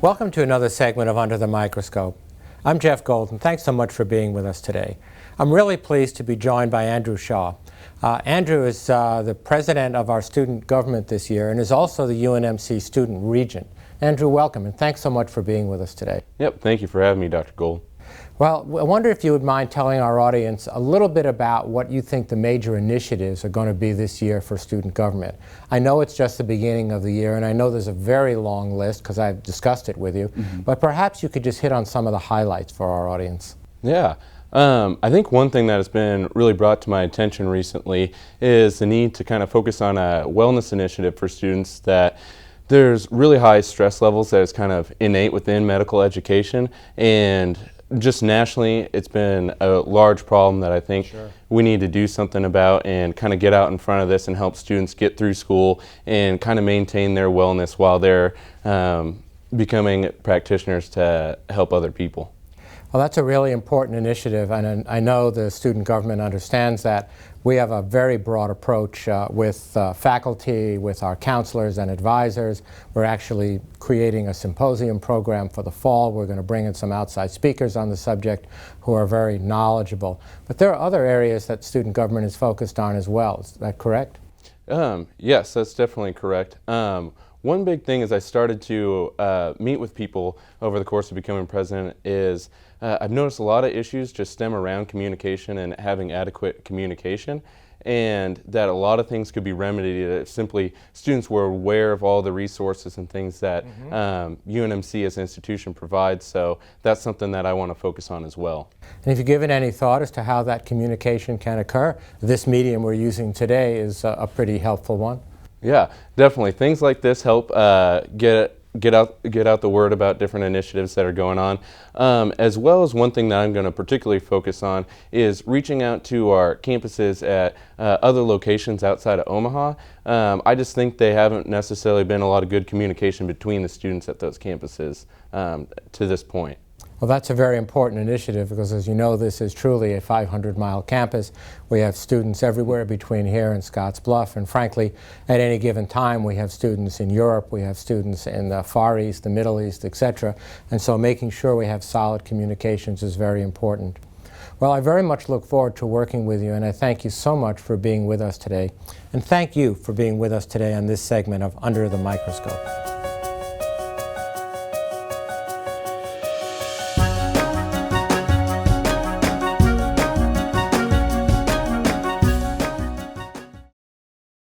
Welcome to another segment of Under the Microscope. I'm Jeff Golden. Thanks so much for being with us today. I'm really pleased to be joined by Andrew Shaw. Andrew is the president of our student government this year and is also the UNMC student regent. Andrew, welcome, and thanks so much for being with us today. Yep, thank you for having me, Dr. Gold. Well, I wonder if you would mind telling our audience a little bit about what you think the major initiatives are going to be this year for student government. I know it's just the beginning of the year, and I know there's a very long list because I've discussed it with you, but perhaps you could just hit on some of the highlights for our audience. Yeah, I think one thing that has been really brought to my attention recently is the need to kind of focus on a wellness initiative for students that there's really high stress levels that is kind of innate within medical education, and just nationally, it's been a large problem that I think we need to do something about and kind of get out in front of this and help students get through school and kind of maintain their wellness while they're becoming practitioners to help other people. Well, that's a really important initiative, and I know the student government understands that. We have a very broad approach with faculty, with our counselors and advisors. We're actually creating a symposium program for the fall. We're going to bring in some outside speakers on the subject who are very knowledgeable. But there are other areas that student government is focused on as well. Is that correct? Yes, that's definitely correct. One big thing as I started to meet with people over the course of becoming president is I've noticed a lot of issues just stem around communication and having adequate communication, and that a lot of things could be remedied if simply students were aware of all the resources and things that UNMC as an institution provides. So that's something that I want to focus on as well. And if you give it any thought as to how that communication can occur, this medium we're using today is a pretty helpful one. Yeah, definitely. Things like this help get out the word about different initiatives that are going on, as well as one thing that I'm going to particularly focus on is reaching out to our campuses at other locations outside of Omaha. I just think they haven't necessarily been a lot of good communication between the students at those campuses to this point. Well, that's a very important initiative because, as you know, this is truly a 500-mile campus. We have students everywhere between here and Scotts Bluff, and frankly, at any given time, we have students in Europe, we have students in the Far East, the Middle East, etc. And so making sure we have solid communications is very important. Well, I very much look forward to working with you, and I thank you so much for being with us today. And thank you for being with us today on this segment of Under the Microscope.